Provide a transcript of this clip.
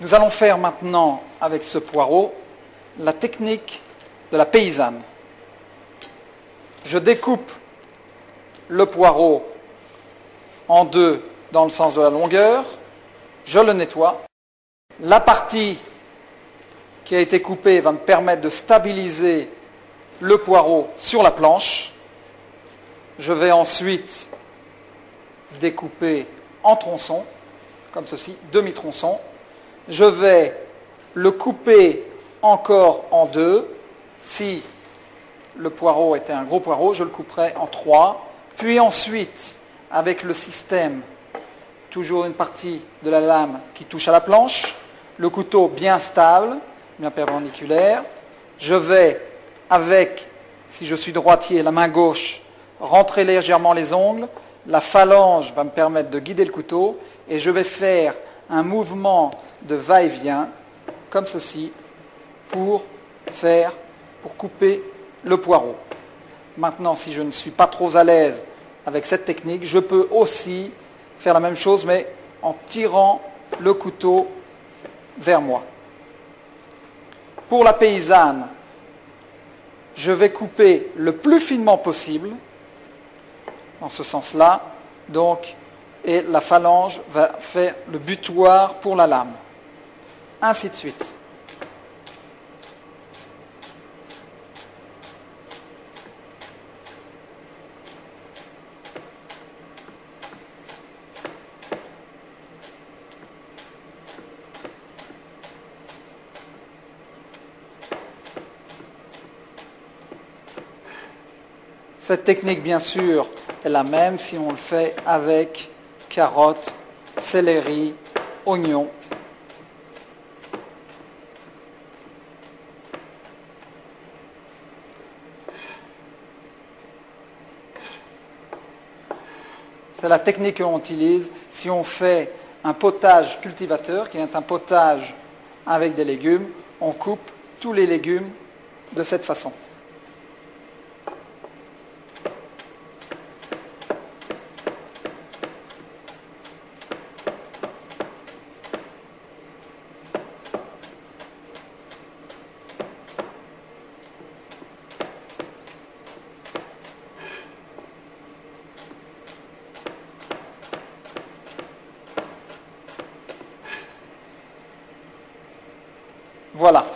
Nous allons faire maintenant, avec ce poireau, la technique de la paysanne. Je découpe le poireau en deux dans le sens de la longueur, je le nettoie. La partie qui a été coupée va me permettre de stabiliser le poireau sur la planche. Je vais ensuite découper en tronçons, comme ceci, demi-tronçons. Je vais le couper encore en deux. Si le poireau était un gros poireau, je le couperai en trois. Puis ensuite, avec le système, toujours une partie de la lame qui touche à la planche, le couteau bien stable, bien perpendiculaire. Je vais, avec, si je suis droitier, la main gauche, rentrer légèrement les ongles. La phalange va me permettre de guider le couteau et je vais faire un mouvement de va-et-vient, comme ceci, pour couper le poireau. Maintenant, si je ne suis pas trop à l'aise avec cette technique, je peux aussi faire la même chose, mais en tirant le couteau vers moi. Pour la paysanne, je vais couper le plus finement possible, dans ce sens-là, donc, et la phalange va faire le butoir pour la lame. Ainsi de suite. Cette technique, bien sûr, est la même si on le fait avec carottes, céleri, oignons. C'est la technique qu'on utilise si on fait un potage cultivateur, qui est un potage avec des légumes. On coupe tous les légumes de cette façon. Voilà.